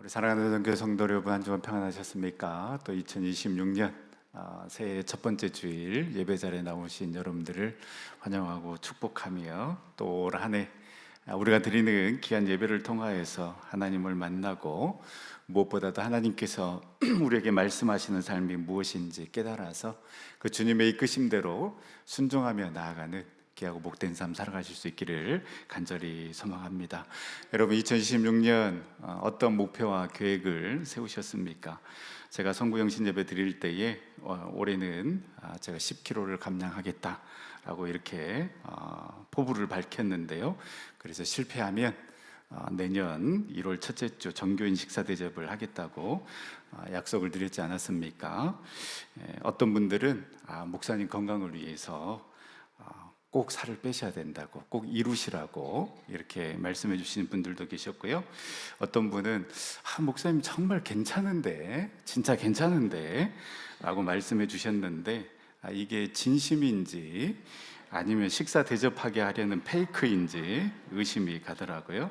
우리 사랑하는 선교 성도 여러분, 한 주간 평안하셨습니까? 또 2026년 새해 첫 번째 주일 예배 자리에 나오신 여러분들을 환영하고 축복하며 또 올 한 해 우리가 드리는 귀한 예배를 통하여서 하나님을 만나고 무엇보다도 하나님께서 우리에게 말씀하시는 삶이 무엇인지 깨달아서 그 주님의 이끄심대로 순종하며 나아가는 귀하고 복된 삶 살아가실 수 있기를 간절히 소망합니다. 여러분, 2026년 어떤 목표와 계획을 세우셨습니까? 제가 성구영신 예배 드릴 때에 올해는 제가 10kg를 감량하겠다라고 이렇게 포부를 밝혔는데요. 그래서 실패하면 내년 1월 첫째 주 정교인 식사 대접을 하겠다고 약속을 드렸지 않았습니까? 어떤 분들은 목사님 건강을 위해서 꼭 살을 빼셔야 된다고, 꼭 이루시라고 이렇게 말씀해 주시는 분들도 계셨고요. 어떤 분은 목사님 정말 괜찮은데, 진짜 괜찮은데 라고 말씀해 주셨는데 이게 진심인지 아니면 식사 대접하게 하려는 페이크인지 의심이 가더라고요.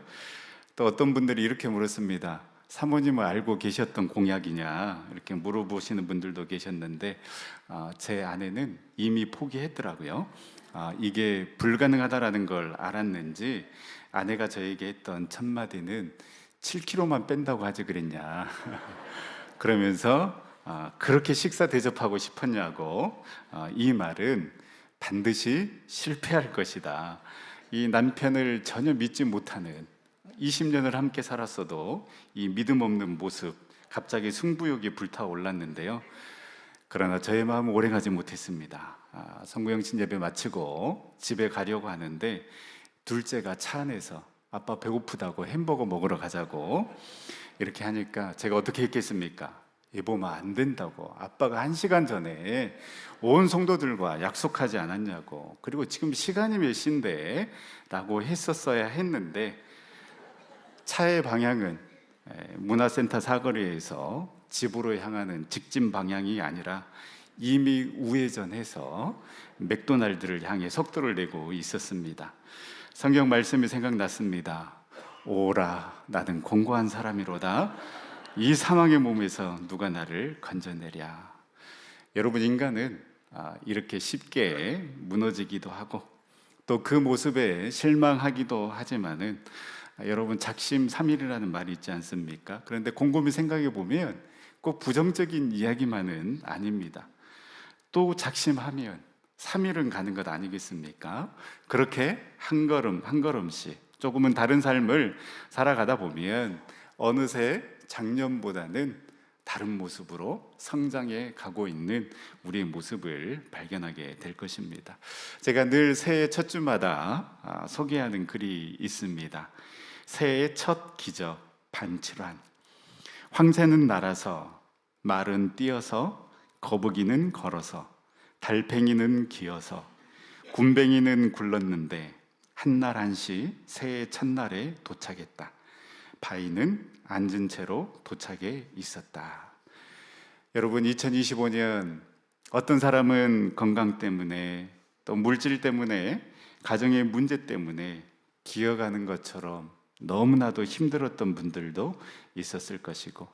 또 어떤 분들이 이렇게 물었습니다. 사모님을 알고 계셨던 공약이냐 이렇게 물어보시는 분들도 계셨는데 제 아내는 이미 포기했더라고요. 이게 불가능하다라는 걸 알았는지 아내가 저에게 했던 첫 마디는 7kg만 뺀다고 하지 그랬냐 그러면서 그렇게 식사 대접하고 싶었냐고. 이 말은 반드시 실패할 것이다. 이 남편을 전혀 믿지 못하는 20년을 함께 살았어도 이 믿음 없는 모습, 갑자기 승부욕이 불타올랐는데요. 그러나 저의 마음은 오래가지 못했습니다. 성구영신 예배 마치고 집에 가려고 하는데 둘째가 차 안에서 아빠 배고프다고 햄버거 먹으러 가자고 이렇게 하니까 제가 어떻게 했겠습니까? 여보면 안 된다고, 아빠가 1시간 전에 온 성도들과 약속하지 않았냐고, 그리고 지금 시간이 몇 시인데 라고 했었어야 했는데 차의 방향은 문화센터 사거리에서 집으로 향하는 직진 방향이 아니라 이미 우회전해서 맥도날드를 향해 속도를 내고 있었습니다. 성경 말씀이 생각났습니다. 오라, 나는 공고한 사람이로다. 이 사망의 몸에서 누가 나를 건져내랴. 여러분, 인간은 이렇게 쉽게 무너지기도 하고 또 그 모습에 실망하기도 하지만은 여러분, 작심삼일이라는 말이 있지 않습니까? 그런데 곰곰이 생각해 보면 꼭 부정적인 이야기만은 아닙니다. 또 작심하면 3일은 가는 것 아니겠습니까? 그렇게 한 걸음 한 걸음씩 조금은 다른 삶을 살아가다 보면 어느새 작년보다는 다른 모습으로 성장해 가고 있는 우리의 모습을 발견하게 될 것입니다. 제가 늘 새해 첫 주마다 소개하는 글이 있습니다. 새해의 첫 기적 반칠환. 황새는 날아서, 말은 뛰어서, 거북이는 걸어서, 달팽이는 기어서, 굼벵이는 굴렀는데 한날 한시 새해 첫날에 도착했다. 바위는 앉은 채로 도착해 있었다. 여러분, 2025년 어떤 사람은 건강 때문에, 또 물질 때문에, 가정의 문제 때문에 기어가는 것처럼 너무나도 힘들었던 분들도 있었을 것이고,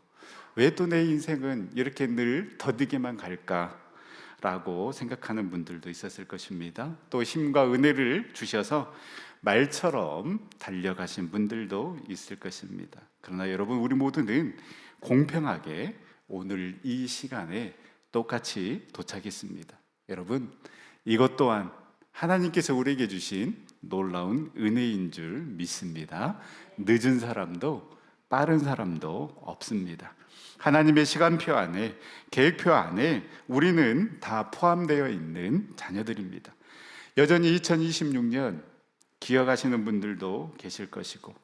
왜 또 내 인생은 이렇게 늘 더디게만 갈까라고 생각하는 분들도 있었을 것입니다. 또 힘과 은혜를 주셔서 말처럼 달려가신 분들도 있을 것입니다. 그러나 여러분, 우리 모두는 공평하게 오늘 이 시간에 똑같이 도착했습니다. 여러분, 이것 또한 하나님께서 우리에게 주신 놀라운 은혜인 줄 믿습니다. 늦은 사람도 빠른 사람도 없습니다. 하나님의 시간표 안에, 계획표 안에 우리는 다 포함되어 있는 자녀들입니다. 여전히 2026년 기어가시는 분들도 계실 것이고,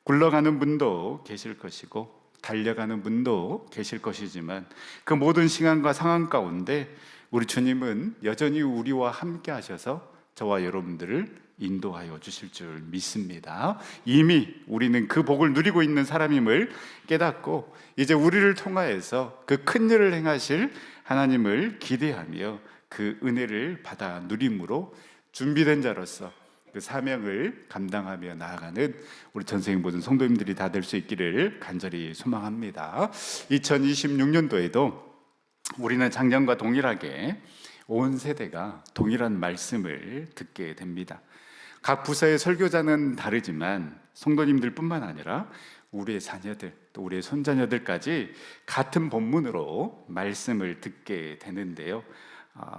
굴러가는 분도 계실 것이고, 달려가는 분도 계실 것이지만 그 모든 시간과 상황 가운데 우리 주님은 여전히 우리와 함께 하셔서 저와 여러분들을 인도하여 주실 줄 믿습니다. 이미 우리는 그 복을 누리고 있는 사람임을 깨닫고 이제 우리를 통하여서 그 큰 일을 행하실 하나님을 기대하며 그 은혜를 받아 누림으로 준비된 자로서 그 사명을 감당하며 나아가는 우리 전생의 모든 성도님들이 다 될 수 있기를 간절히 소망합니다. 2026년도에도 우리는 작년과 동일하게 온 세대가 동일한 말씀을 듣게 됩니다. 각 부서의 설교자는 다르지만 성도님들뿐만 아니라 우리의 자녀들, 또 우리의 손자녀들까지 같은 본문으로 말씀을 듣게 되는데요.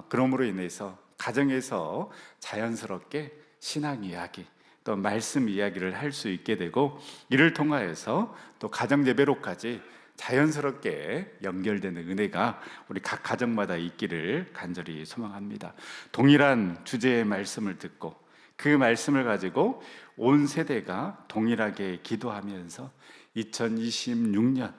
그러므로 인해서 가정에서 자연스럽게 신앙 이야기, 또 말씀 이야기를 할 수 있게 되고, 이를 통하여서 또 가정 예배로까지 자연스럽게 연결되는 은혜가 우리 각 가정마다 있기를 간절히 소망합니다. 동일한 주제의 말씀을 듣고 그 말씀을 가지고 온 세대가 동일하게 기도하면서 2026년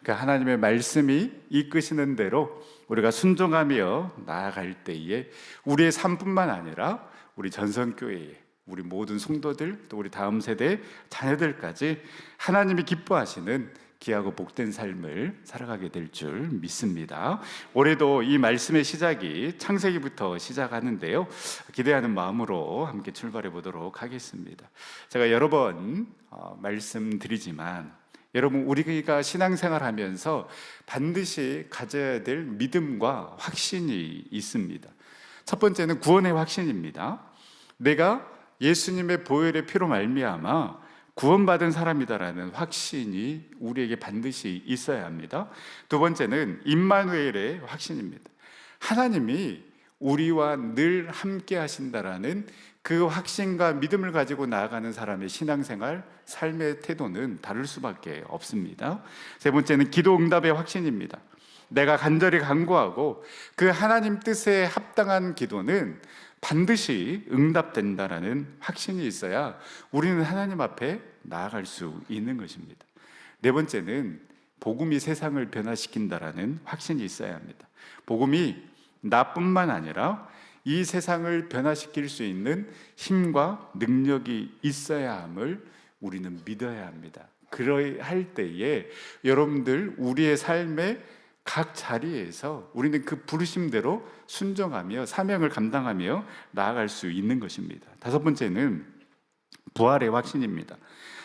그 하나님의 말씀이 이끄시는 대로 우리가 순종하며 나아갈 때에 우리의 삶뿐만 아니라 우리 전성교회에 우리 모든 성도들, 또 우리 다음 세대 자녀들까지 하나님이 기뻐하시는 귀하고 복된 삶을 살아가게 될 줄 믿습니다. 올해도 이 말씀의 시작이 창세기부터 시작하는데요, 기대하는 마음으로 함께 출발해 보도록 하겠습니다. 제가 여러 번 말씀드리지만 여러분, 우리가 신앙생활하면서 반드시 가져야 될 믿음과 확신이 있습니다. 첫 번째는 구원의 확신입니다. 내가 예수님의 보혈의 피로 말미암아 구원받은 사람이다라는 확신이 우리에게 반드시 있어야 합니다. 두 번째는 임마누엘의 확신입니다. 하나님이 우리와 늘 함께 하신다라는 그 확신과 믿음을 가지고 나아가는 사람의 신앙생활, 삶의 태도는 다를 수밖에 없습니다. 세 번째는 기도 응답의 확신입니다. 내가 간절히 간구하고 그 하나님 뜻에 합당한 기도는 반드시 응답된다라는 확신이 있어야 우리는 하나님 앞에 나아갈 수 있는 것입니다. 네 번째는 복음이 세상을 변화시킨다라는 확신이 있어야 합니다. 복음이 나뿐만 아니라 이 세상을 변화시킬 수 있는 힘과 능력이 있어야 함을 우리는 믿어야 합니다. 그러할 때에 여러분들 우리의 삶의 각 자리에서 우리는 그 부르심대로 순종하며 사명을 감당하며 나아갈 수 있는 것입니다. 다섯 번째는 부활의 확신입니다.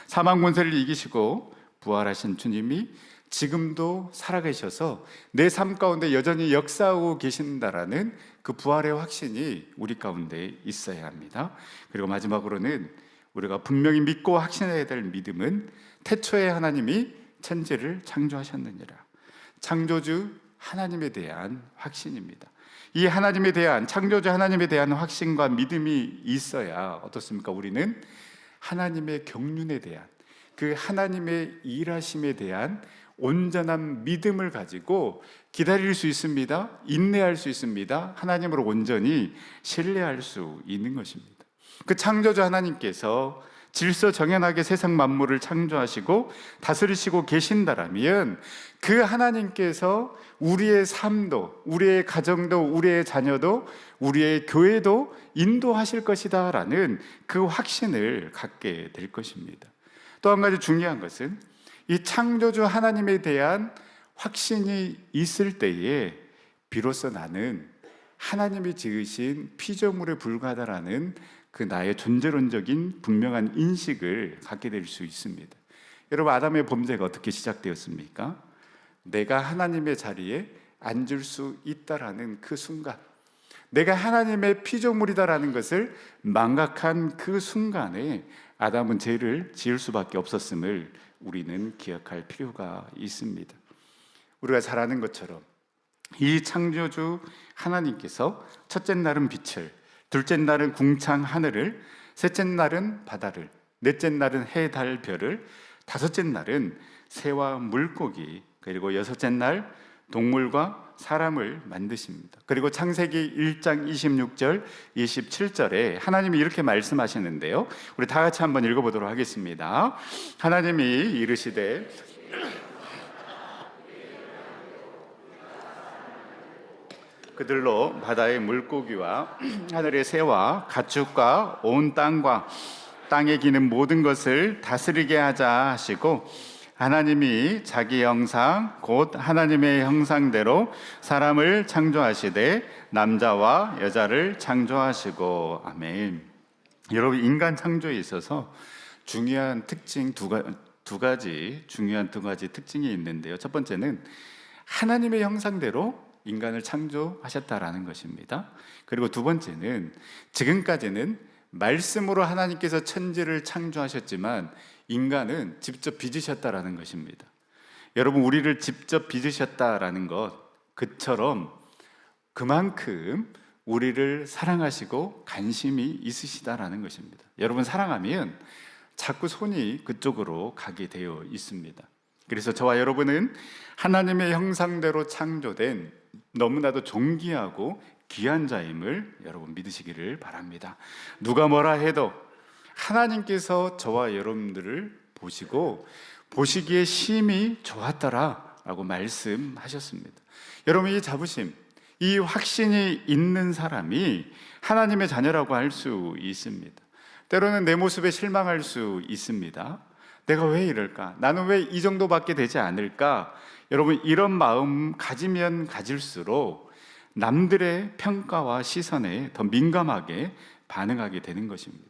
사망 권세를 이기시고 부활하신 주님이 지금도 살아계셔서 내 삶 가운데 여전히 역사하고 계신다라는 그 부활의 확신이 우리 가운데 있어야 합니다. 그리고 마지막으로는 우리가 분명히 믿고 확신해야 될 믿음은 태초에 하나님이 천지를 창조하셨느니라. 창조주 하나님에 대한 확신입니다. 이 하나님에 대한, 창조주 하나님에 대한 확신과 믿음이 있어야 어떻습니까? 우리는 하나님의 경륜에 대한, 그 하나님의 일하심에 대한 온전한 믿음을 가지고 기다릴 수 있습니다. 인내할 수 있습니다. 하나님을 온전히 신뢰할 수 있는 것입니다. 그 창조주 하나님께서 질서 정연하게 세상 만물을 창조하시고 다스리시고 계신다라면 그 하나님께서 우리의 삶도, 우리의 가정도, 우리의 자녀도, 우리의 교회도 인도하실 것이다 라는 그 확신을 갖게 될 것입니다. 또 한 가지 중요한 것은 이 창조주 하나님에 대한 확신이 있을 때에 비로소 나는 하나님이 지으신 피조물에 불과하다라는 그 나의 존재론적인 분명한 인식을 갖게 될 수 있습니다. 여러분, 아담의 범죄가 어떻게 시작되었습니까? 내가 하나님의 자리에 앉을 수 있다라는 그 순간, 내가 하나님의 피조물이다라는 것을 망각한 그 순간에 아담은 죄를 지을 수밖에 없었음을 우리는 기억할 필요가 있습니다. 우리가 잘 아는 것처럼 이 창조주 하나님께서 첫째 날은 빛을, 둘째 날은 궁창 하늘을, 셋째 날은 바다를, 넷째 날은 해, 달, 별을, 다섯째 날은 새와 물고기, 그리고 여섯째 날 동물과 사람을 만드십니다. 그리고 창세기 1장 26절 27절에 하나님이 이렇게 말씀하시는데요, 우리 다 같이 한번 읽어보도록 하겠습니다. 하나님이 이르시되 그들로 바다의 물고기와 하늘의 새와 가축과 온 땅과 땅에 기는 모든 것을 다스리게 하자 하시고, 하나님이 자기 형상 곧 하나님의 형상대로 사람을 창조하시되 남자와 여자를 창조하시고. 아멘. 여러분, 인간 창조에 있어서 중요한 특징 두 가지 중요한 두 가지 특징이 있는데요. 첫 번째는 하나님의 형상대로 인간을 창조하셨다라는 것입니다. 그리고 두 번째는 지금까지는 말씀으로 하나님께서 천지를 창조하셨지만 인간은 직접 빚으셨다라는 것입니다. 여러분, 우리를 직접 빚으셨다라는 것, 그처럼 그만큼 우리를 사랑하시고 관심이 있으시다라는 것입니다. 여러분, 사랑하면 자꾸 손이 그쪽으로 가게 되어 있습니다. 그래서 저와 여러분은 하나님의 형상대로 창조된 너무나도 존귀하고 귀한 자임을 여러분 믿으시기를 바랍니다. 누가 뭐라 해도 하나님께서 저와 여러분들을 보시고 보시기에 심히 좋았더라 라고 말씀하셨습니다. 여러분, 이 자부심, 이 확신이 있는 사람이 하나님의 자녀라고 할 수 있습니다. 때로는 내 모습에 실망할 수 있습니다. 내가 왜 이럴까? 나는 왜 이 정도밖에 되지 않을까? 여러분, 이런 마음 가지면 가질수록 남들의 평가와 시선에 더 민감하게 반응하게 되는 것입니다.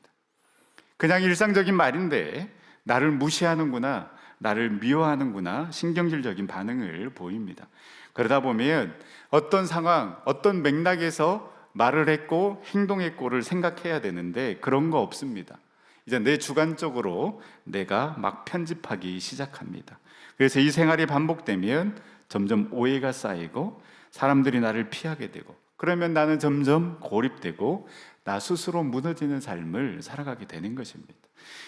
그냥 일상적인 말인데 나를 무시하는구나, 나를 미워하는구나, 신경질적인 반응을 보입니다. 그러다 보면 어떤 상황, 어떤 맥락에서 말을 했고 행동했고를 생각해야 되는데 그런 거 없습니다. 이제 내 주관적으로 내가 막 편집하기 시작합니다. 그래서 이 생활이 반복되면 점점 오해가 쌓이고 사람들이 나를 피하게 되고, 그러면 나는 점점 고립되고 나 스스로 무너지는 삶을 살아가게 되는 것입니다.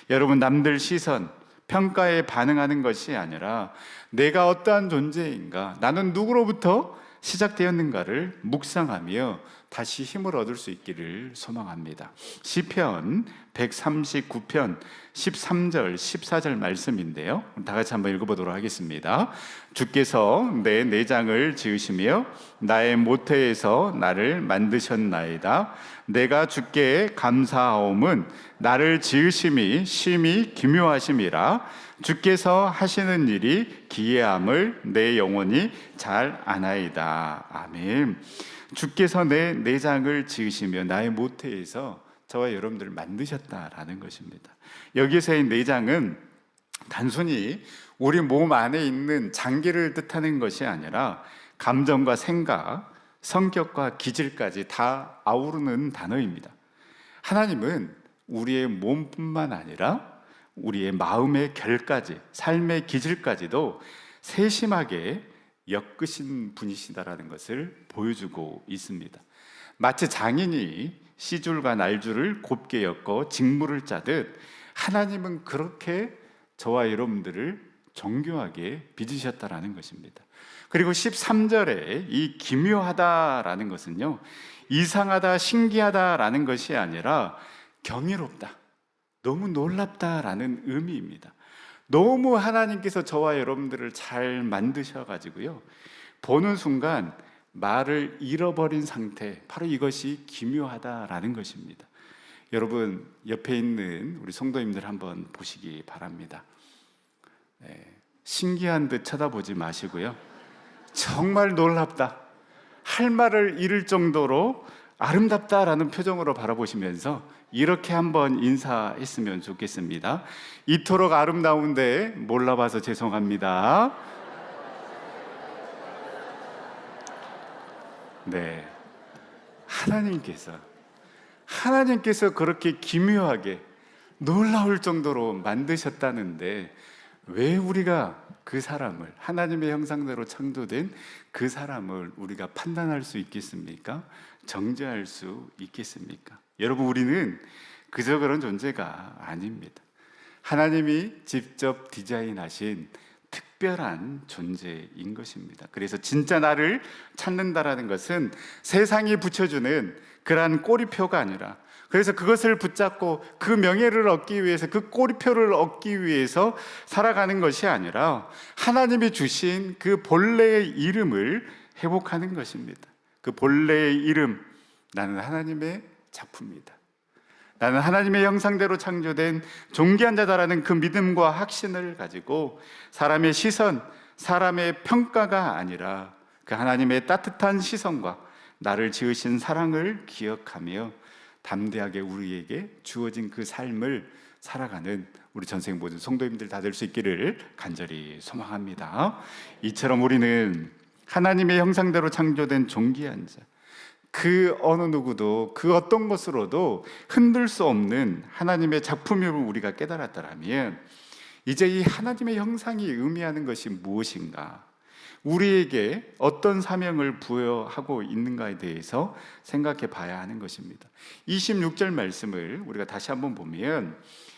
여러분, 남들 시선, 평가에 반응하는 것이 아니라 내가 어떠한 존재인가, 나는 누구로부터 시작되었는가를 묵상하며 다시 힘을 얻을 수 있기를 소망합니다. 시편 139편 13절 14절 말씀인데요, 다 같이 한번 읽어보도록 하겠습니다. 주께서 내 내장을 지으시며 나의 모태에서 나를 만드셨나이다. 내가 주께 감사하옴은 나를 지으심이 심히 기묘하심이라. 주께서 하시는 일이 기이함을 내 영혼이 잘 아나이다. 아멘. 주께서 내 내장을 지으시며 나의 모태에서 저와 여러분들을 만드셨다라는 것입니다. 여기서의 내장은 단순히 우리 몸 안에 있는 장기를 뜻하는 것이 아니라 감정과 생각, 성격과 기질까지 다 아우르는 단어입니다. 하나님은 우리의 몸뿐만 아니라 우리의 마음의 결까지, 삶의 기질까지도 세심하게 엮으신 분이시다라는 것을 보여주고 있습니다. 마치 장인이 씨줄과 날줄을 곱게 엮어 직물을 짜듯 하나님은 그렇게 저와 여러분들을 정교하게 빚으셨다라는 것입니다. 그리고 13절에 이 기묘하다라는 것은요, 이상하다, 신기하다라는 것이 아니라 경이롭다, 너무 놀랍다라는 의미입니다. 너무 하나님께서 저와 여러분들을 잘 만드셔가지고요, 보는 순간 말을 잃어버린 상태, 바로 이것이 기묘하다라는 것입니다. 여러분, 옆에 있는 우리 성도님들 한번 보시기 바랍니다. 신기한 듯 쳐다보지 마시고요, 정말 놀랍다, 할 말을 잃을 정도로 아름답다라는 표정으로 바라보시면서 이렇게 한번 인사했으면 좋겠습니다. 이토록 아름다운데 몰라봐서 죄송합니다. 네, 하나님께서 그렇게 기묘하게 놀라울 정도로 만드셨다는데 왜 우리가 그 사람을, 하나님의 형상대로 창조된 그 사람을 우리가 판단할 수 있겠습니까? 정죄할 수 있겠습니까? 여러분, 우리는 그저 그런 존재가 아닙니다. 하나님이 직접 디자인하신 특별한 존재인 것입니다. 그래서 진짜 나를 찾는다라는 것은 세상이 붙여주는 그러한 꼬리표가 아니라, 그래서 그것을 붙잡고 그 명예를 얻기 위해서, 그 꼬리표를 얻기 위해서 살아가는 것이 아니라 하나님이 주신 그 본래의 이름을 회복하는 것입니다. 그 본래의 이름, 나는 하나님의 작품이다, 나는 하나님의 형상대로 창조된 존귀한 자다라는 그 믿음과 확신을 가지고 사람의 시선, 사람의 평가가 아니라 그 하나님의 따뜻한 시선과 나를 지으신 사랑을 기억하며 담대하게 우리에게 주어진 그 삶을 살아가는 우리 전생 모든 성도님들 다 될 수 있기를 간절히 소망합니다. 이처럼 우리는 하나님의 형상대로 창조된 존귀한 자, 그 어느 누구도 그 어떤 것으로도 흔들 수 없는 하나님의 작품임을 우리가 깨달았다면, 이제 이 하나님의 형상이 의미하는 것이 무엇인가, 우리에게 어떤 사명을 부여하고 있는가에 대해서 생각해 봐야 하는 것입니다. 26절 말씀을 우리가 다시 한번 보면,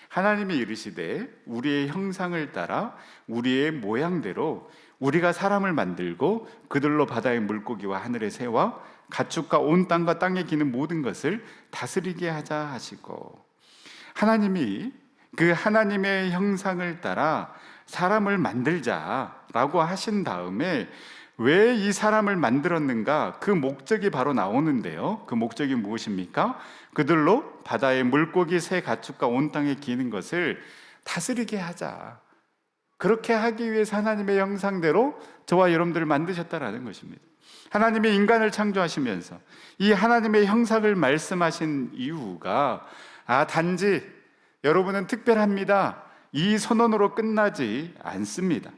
하나님이 이르시되 우리의 형상을 따라 우리의 모양대로 우리가 사람을 만들고 그들로 바다의 물고기와 하늘의 새와 가축과 온 땅과 땅에 기는 모든 것을 다스리게 하자 하시고, 하나님이 그 하나님의 형상을 따라 사람을 만들자라고 하신 다음에 왜 이 사람을 만들었는가, 그 목적이 바로 나오는데요. 그 목적이 무엇입니까? 그들로 바다의 물고기, 새, 가축과 온 땅에 기는 것을 다스리게 하자. 그렇게 하기 위해서 하나님의 형상대로 저와 여러분들을 만드셨다라는 것입니다. 하나님의 인간을 창조하시면서 이 하나님의 형상을 말씀하신 이유가, 단지 여러분은 특별합니다, 이 선언으로 끝나지 않습니다.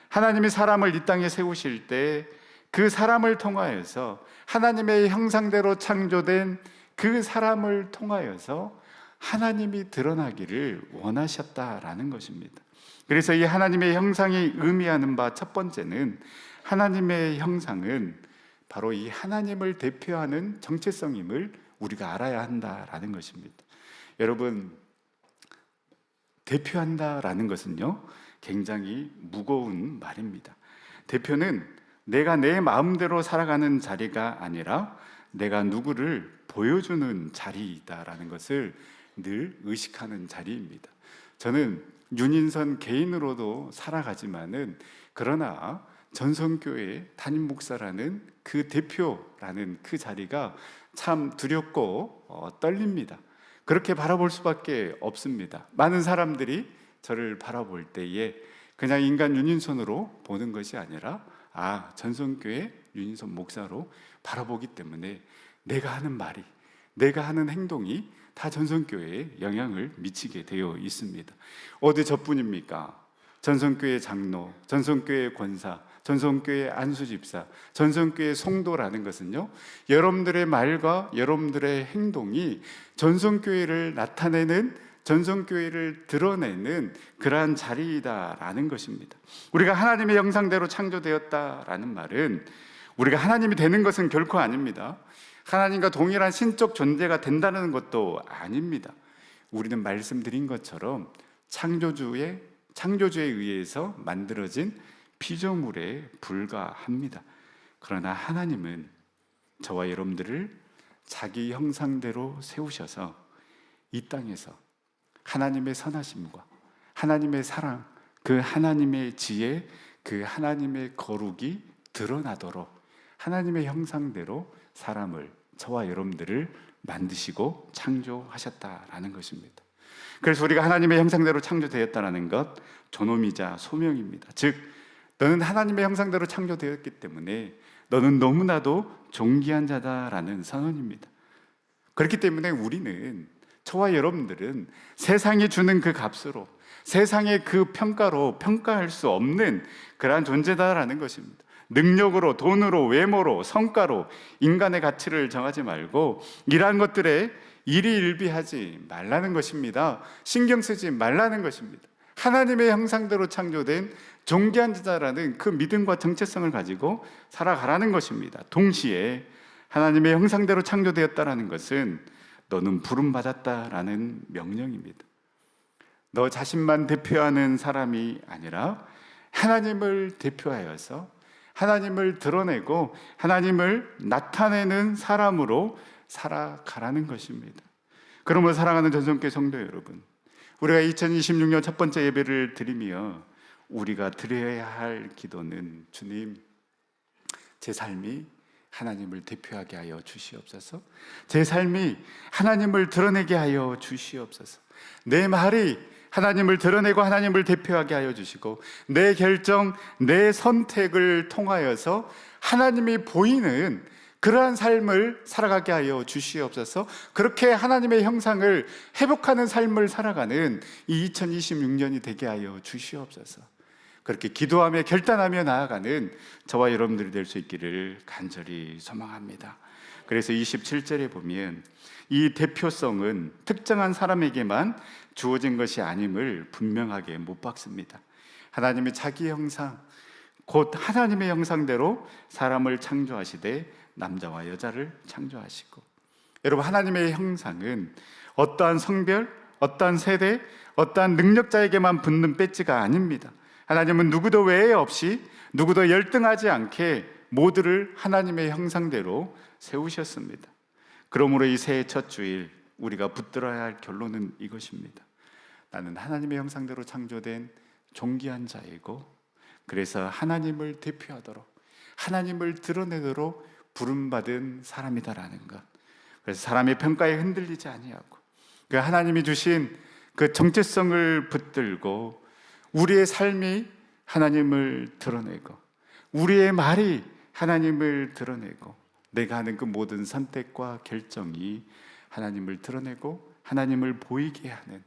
하나님이 사람을 이 땅에 세우실 때 그 사람을 통하여서, 하나님의 형상대로 창조된 그 사람을 통하여서 하나님이 드러나기를 원하셨다라는 것입니다. 그래서 이 하나님의 형상이 의미하는 바 첫 번째는, 하나님의 형상은 바로 이 하나님을 대표하는 정체성임을 우리가 알아야 한다라는 것입니다. 여러분, 대표한다라는 것은요, 굉장히 무거운 말입니다. 대표는 내가 내 마음대로 살아가는 자리가 아니라 내가 누구를 보여주는 자리이다라는 것을 늘 의식하는 자리입니다. 저는 윤인선 개인으로도 살아가지만은, 그러나 전성교회 담임 목사라는 그 대표라는 그 자리가 참 두렵고 떨립니다. 그렇게 바라볼 수밖에 없습니다. 많은 사람들이 저를 바라볼 때에 그냥 인간 윤인선으로 보는 것이 아니라, 전성교회 윤인선 목사로 바라보기 때문에 내가 하는 말이, 내가 하는 행동이 다 전성교회에 영향을 미치게 되어 있습니다. 어디 저뿐입니까? 전성교회 장로, 전성교회 권사, 전성교회 안수집사, 전성교회 성도라는 것은요, 여러분들의 말과 여러분들의 행동이 전성교회를 나타내는, 전성교회를 드러내는 그러한 자리이다라는 것입니다. 우리가 하나님의 형상대로 창조되었다라는 말은, 우리가 하나님이 되는 것은 결코 아닙니다. 하나님과 동일한 신적 존재가 된다는 것도 아닙니다. 우리는 말씀드린 것처럼 창조주에 의해서 만들어진 피조물에 불과합니다. 그러나 하나님은 저와 여러분들을 자기 형상대로 세우셔서 이 땅에서 하나님의 선하심과 하나님의 사랑, 그 하나님의 지혜, 그 하나님의 거룩이 드러나도록 하나님의 형상대로 사람을, 저와 여러분들을 만드시고 창조하셨다라는 것입니다. 그래서 우리가 하나님의 형상대로 창조되었다는 것, 존엄이자 소명입니다. 즉, 너는 하나님의 형상대로 창조되었기 때문에 너는 너무나도 존귀한 자다라는 선언입니다. 그렇기 때문에 우리는, 저와 여러분들은 세상이 주는 그 값으로, 세상의 그 평가로 평가할 수 없는 그러한 존재다라는 것입니다. 능력으로, 돈으로, 외모로, 성과로 인간의 가치를 정하지 말고 이러한 것들에 일희일비하지 말라는 것입니다. 신경 쓰지 말라는 것입니다. 하나님의 형상대로 창조된 존귀한 자라는 그 믿음과 정체성을 가지고 살아가라는 것입니다. 동시에 하나님의 형상대로 창조되었다는 것은 너는 부름받았다라는 명령입니다. 너 자신만 대표하는 사람이 아니라 하나님을 대표하여서 하나님을 드러내고 하나님을 나타내는 사람으로 살아가라는 것입니다. 그러므로 사랑하는 전성교회 성도 여러분, 우리가 2026년 첫 번째 예배를 드리며 우리가 드려야 할 기도는, 주님, 제 삶이 하나님을 대표하게 하여 주시옵소서. 제 삶이 하나님을 드러내게 하여 주시옵소서. 내 말이 하나님을 드러내고 하나님을 대표하게 하여 주시고, 내 결정, 내 선택을 통하여서 하나님이 보이는 그러한 삶을 살아가게 하여 주시옵소서. 그렇게 하나님의 형상을 회복하는 삶을 살아가는 이 2026년이 되게 하여 주시옵소서. 그렇게 기도하며 결단하며 나아가는 저와 여러분들이 될 수 있기를 간절히 소망합니다. 그래서 27절에 보면 이 대표성은 특정한 사람에게만 주어진 것이 아님을 분명하게 못 박습니다. 하나님이 자기 형상, 곧 하나님의 형상대로 사람을 창조하시되 남자와 여자를 창조하시고, 여러분, 하나님의 형상은 어떠한 성별, 어떠한 세대, 어떠한 능력자에게만 붙는 배지가 아닙니다. 하나님은 누구도 외에 없이 누구도 열등하지 않게 모두를 하나님의 형상대로 세우셨습니다. 그러므로 이 새해 첫 주일 우리가 붙들어야 할 결론은 이것입니다. 나는 하나님의 형상대로 창조된 존귀한 자이고, 그래서 하나님을 대표하도록, 하나님을 드러내도록 부름받은 사람이다라는 것. 그래서 사람의 평가에 흔들리지 아니하고 그 하나님이 주신 그 정체성을 붙들고 우리의 삶이 하나님을 드러내고 우리의 말이 하나님을 드러내고 내가 하는 그 모든 선택과 결정이 하나님을 드러내고 하나님을 보이게 하는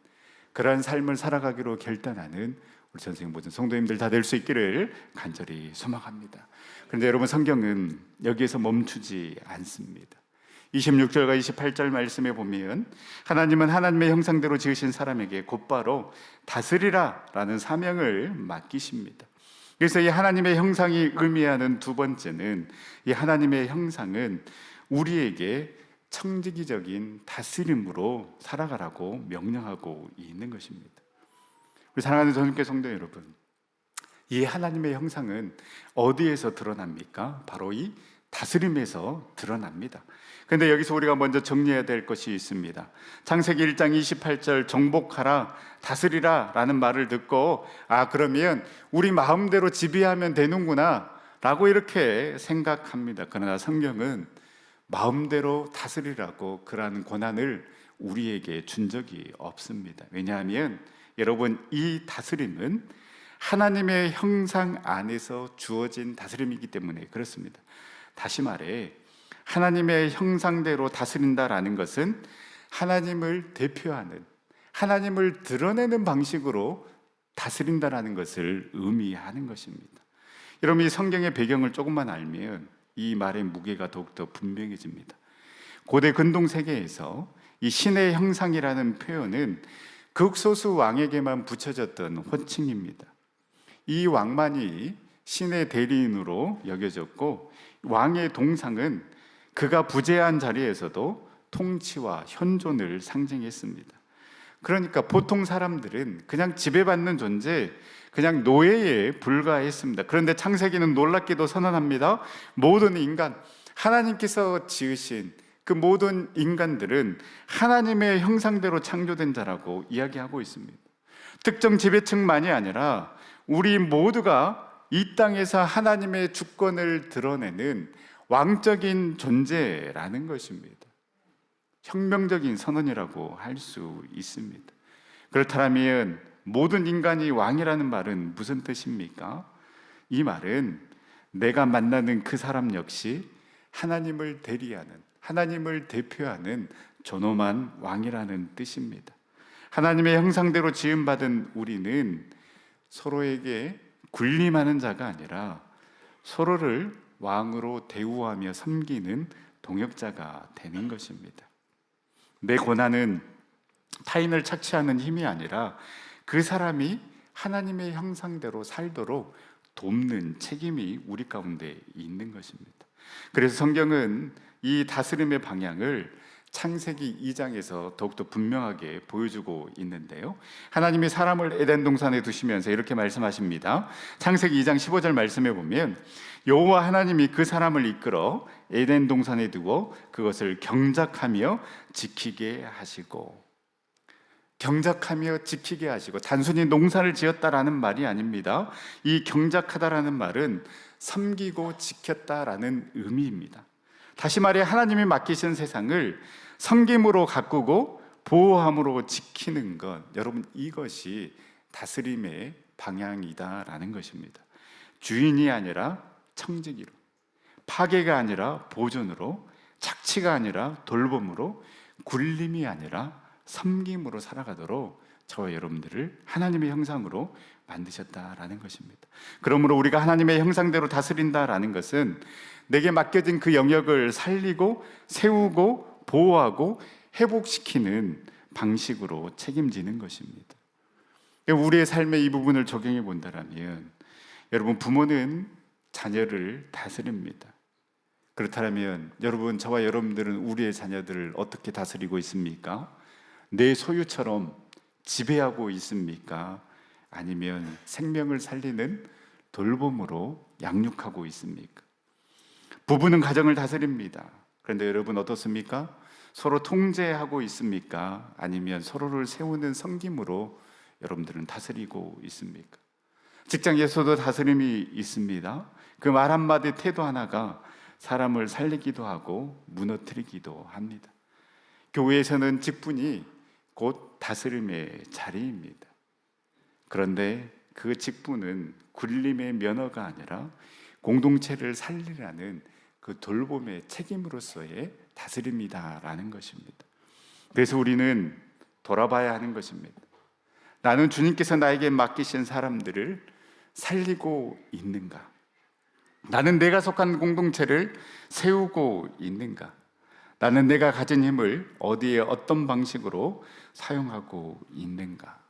그러한 삶을 살아가기로 결단하는 우리 전생 모든 성도님들 다 될 수 있기를 간절히 소망합니다. 그런데 여러분, 성경은 여기에서 멈추지 않습니다. 26절과 28절 말씀에 보면 하나님은 하나님의 형상대로 지으신 사람에게 곧바로 다스리라 라는 사명을 맡기십니다. 그래서 이 하나님의 형상이 의미하는 두 번째는, 이 하나님의 형상은 우리에게 청지기적인 다스림으로 살아가라고 명령하고 있는 것입니다. 우리 사랑하는 전국의 성도 여러분, 이 하나님의 형상은 어디에서 드러납니까? 바로 이 다스림에서 드러납니다. 그런데 여기서 우리가 먼저 정리해야 될 것이 있습니다. 창세기 1장 28절 정복하라, 다스리라 라는 말을 듣고 그러면 우리 마음대로 지배하면 되는구나 라고 이렇게 생각합니다. 그러나 성경은 마음대로 다스리라고 그러한 권한을 우리에게 준 적이 없습니다. 왜냐하면 여러분, 이 다스림은 하나님의 형상 안에서 주어진 다스림이기 때문에 그렇습니다. 다시 말해, 하나님의 형상대로 다스린다라는 것은 하나님을 대표하는, 하나님을 드러내는 방식으로 다스린다라는 것을 의미하는 것입니다. 여러분, 이 성경의 배경을 조금만 알면 이 말의 무게가 더욱더 분명해집니다. 고대 근동 세계에서 이 신의 형상이라는 표현은 극소수 왕에게만 붙여졌던 호칭입니다. 이 왕만이 신의 대리인으로 여겨졌고, 왕의 동상은 그가 부재한 자리에서도 통치와 현존을 상징했습니다. 그러니까 보통 사람들은 그냥 지배받는 존재, 그냥 노예에 불과했습니다. 그런데 창세기는 놀랍게도 선언합니다. 모든 인간, 하나님께서 지으신 그 모든 인간들은 하나님의 형상대로 창조된 자라고 이야기하고 있습니다. 특정 지배층만이 아니라 우리 모두가 이 땅에서 하나님의 주권을 드러내는 왕적인 존재라는 것입니다. 혁명적인 선언이라고 할 수 있습니다. 그렇다면 모든 인간이 왕이라는 말은 무슨 뜻입니까? 이 말은 내가 만나는 그 사람 역시 하나님을 대리하는, 하나님을 대표하는 존엄한 왕이라는 뜻입니다. 하나님의 형상대로 지음받은 우리는 서로에게 군림하는 자가 아니라 서로를 왕으로 대우하며 섬기는 동역자가 되는 것입니다. 내 고난은 타인을 착취하는 힘이 아니라 그 사람이 하나님의 형상대로 살도록 돕는 책임이 우리 가운데 있는 것입니다. 그래서 성경은 이 다스림의 방향을 창세기 2장에서 더욱더 분명하게 보여주고 있는데요, 하나님이 사람을 에덴 동산에 두시면서 이렇게 말씀하십니다. 창세기 2장 15절 말씀에 보면 여호와 하나님이 그 사람을 이끌어 에덴 동산에 두고 그것을 경작하며 지키게 하시고, 경작하며 지키게 하시고, 단순히 농사를 지었다라는 말이 아닙니다. 이 경작하다라는 말은 섬기고 지켰다라는 의미입니다. 다시 말해, 하나님이 맡기신 세상을 섬김으로 가꾸고 보호함으로 지키는 것, 여러분, 이것이 다스림의 방향이다라는 것입니다. 주인이 아니라 청지기로, 파괴가 아니라 보존으로, 착취가 아니라 돌봄으로, 굴림이 아니라 섬김으로 살아가도록 저와 여러분들을 하나님의 형상으로 만드셨다라는 것입니다. 그러므로 우리가 하나님의 형상대로 다스린다라는 것은 내게 맡겨진 그 영역을 살리고 세우고 보호하고 회복시키는 방식으로 책임지는 것입니다. 우리의 삶에 이 부분을 적용해 본다면, 여러분, 부모는 자녀를 다스립니다. 그렇다면 여러분, 저와 여러분들은 우리의 자녀들을 어떻게 다스리고 있습니까? 내 소유처럼 지배하고 있습니까? 아니면 생명을 살리는 돌봄으로 양육하고 있습니까? 부부는 가정을 다스립니다. 그런데 여러분 어떻습니까? 서로 통제하고 있습니까? 아니면 서로를 세우는 섬김으로 여러분들은 다스리고 있습니까? 직장에서도 다스림이 있습니다. 그 말 한마디, 태도 하나가 사람을 살리기도 하고 무너뜨리기도 합니다. 교회에서는 직분이 곧 다스림의 자리입니다. 그런데 그 직분은 굴림의 면허가 아니라 공동체를 살리라는 그 돌봄의 책임으로서의 다스림이다라는 것입니다. 그래서 우리는 돌아봐야 하는 것입니다. 나는 주님께서 나에게 맡기신 사람들을 살리고 있는가? 나는 내가 속한 공동체를 세우고 있는가? 나는 내가 가진 힘을 어디에 어떤 방식으로 사용하고 있는가?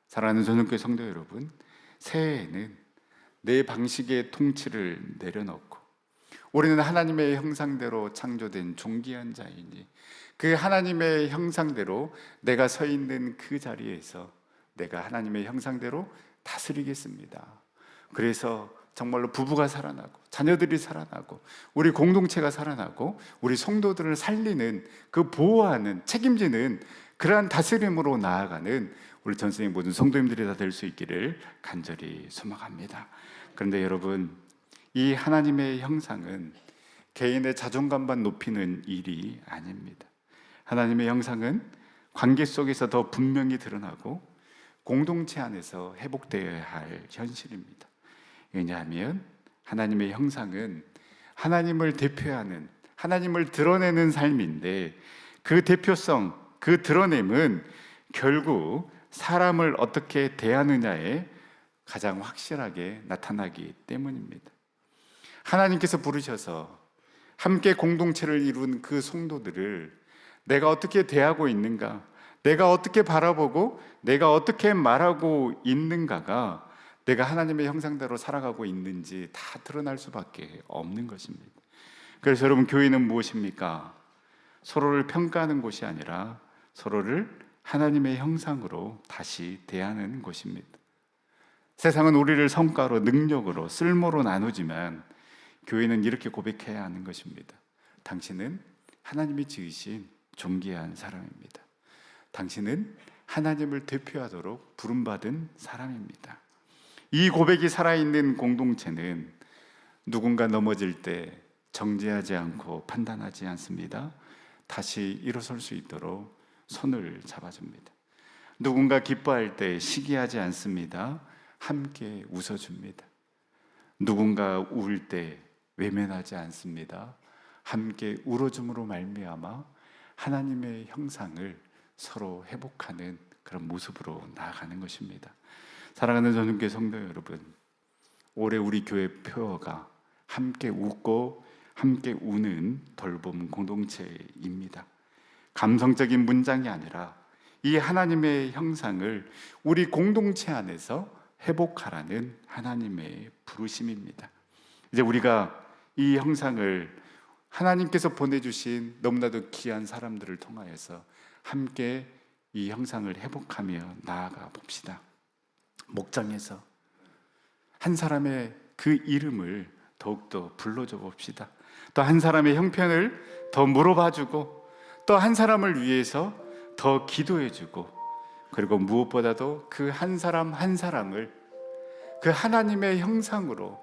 사랑하는 전원교회 성도 여러분, 새해에는 내 방식의 통치를 내려놓고 우리는 하나님의 형상대로 창조된 존귀한 자이니 그 하나님의 형상대로 내가 서 있는 그 자리에서 내가 하나님의 형상대로 다스리겠습니다. 그래서 정말로 부부가 살아나고 자녀들이 살아나고 우리 공동체가 살아나고 우리 성도들을 살리는, 그 보호하는, 책임지는 그러한 다스림으로 나아가는 우리 전생의 모든 성도님들이 다 될 수 있기를 간절히 소망합니다. 그런데 여러분, 이 하나님의 형상은 개인의 자존감만 높이는 일이 아닙니다. 하나님의 형상은 관계 속에서 더 분명히 드러나고 공동체 안에서 회복되어야 할 현실입니다. 왜냐하면 하나님의 형상은 하나님을 대표하는, 하나님을 드러내는 삶인데, 그 대표성, 그 드러냄은 결국 사람을 어떻게 대하느냐에 가장 확실하게 나타나기 때문입니다. 하나님께서 부르셔서 함께 공동체를 이룬 그 성도들을 내가 어떻게 대하고 있는가, 내가 어떻게 바라보고 내가 어떻게 말하고 있는가가 내가 하나님의 형상대로 살아가고 있는지 다 드러날 수밖에 없는 것입니다. 그래서 여러분, 교회는 무엇입니까? 서로를 평가하는 곳이 아니라 서로를 하나님의 형상으로 다시 대하는 곳입니다. 세상은 우리를 성과로, 능력으로, 쓸모로 나누지만 교회는 이렇게 고백해야 하는 것입니다. 당신은 하나님이 지으신 존귀한 사람입니다. 당신은 하나님을 대표하도록 부름받은 사람입니다. 이 고백이 살아있는 공동체는 누군가 넘어질 때 정죄하지 않고 판단하지 않습니다. 다시 일어설 수 있도록 손을 잡아줍니다. 누군가 기뻐할 때 시기하지 않습니다. 함께 웃어줍니다. 누군가 울 때 외면하지 않습니다. 함께 울어줌으로 말미암아 하나님의 형상을 서로 회복하는 그런 모습으로 나아가는 것입니다. 사랑하는 전은교회 성도 여러분, 올해 우리 교회 표어가 함께 웃고 함께 우는 돌봄 공동체입니다. 감성적인 문장이 아니라 이 하나님의 형상을 우리 공동체 안에서 회복하라는 하나님의 부르심입니다. 이제 우리가 이 형상을 하나님께서 보내주신 너무나도 귀한 사람들을 통하여서 함께 이 형상을 회복하며 나아가 봅시다. 목장에서 한 사람의 그 이름을 더욱더 불러줘 봅시다. 또 한 사람의 형편을 더 물어봐주고, 또 한 사람을 위해서 더 기도해주고, 그리고 무엇보다도 그 한 사람 한 사람을 그 하나님의 형상으로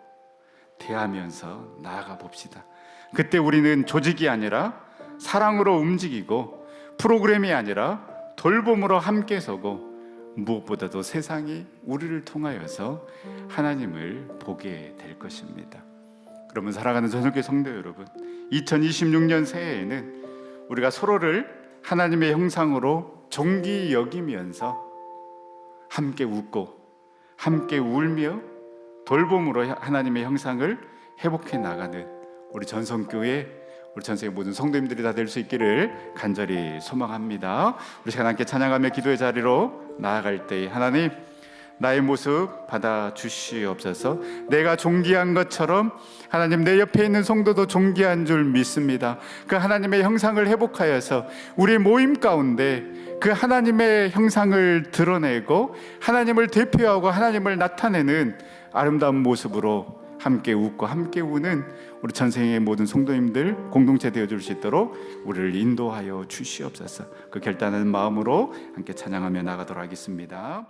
대하면서 나아가 봅시다. 그때 우리는 조직이 아니라 사랑으로 움직이고, 프로그램이 아니라 돌봄으로 함께 서고, 무엇보다도 세상이 우리를 통하여서 하나님을 보게 될 것입니다. 그러면 사랑하는 전성교회 성도 여러분, 2026년 새해에는 우리가 서로를 하나님의 형상으로 존귀 여기면서 함께 웃고 함께 울며 돌봄으로 하나님의 형상을 회복해 나가는 우리 전성교회, 우리 전세계 모든 성도님들이 다 될 수 있기를 간절히 소망합니다. 우리 시간 함께 찬양하며 기도의 자리로 나아갈 때 하나님, 나의 모습 받아 주시옵소서. 내가 존귀한 것처럼 하나님, 내 옆에 있는 성도도 존귀한 줄 믿습니다. 그 하나님의 형상을 회복하여서 우리 모임 가운데 그 하나님의 형상을 드러내고 하나님을 대표하고 하나님을 나타내는 아름다운 모습으로 함께 웃고 함께 우는 우리 전생의 모든 성도님들 공동체 되어줄 수 있도록 우리를 인도하여 주시옵소서. 그 결단하는 마음으로 함께 찬양하며 나가도록 하겠습니다.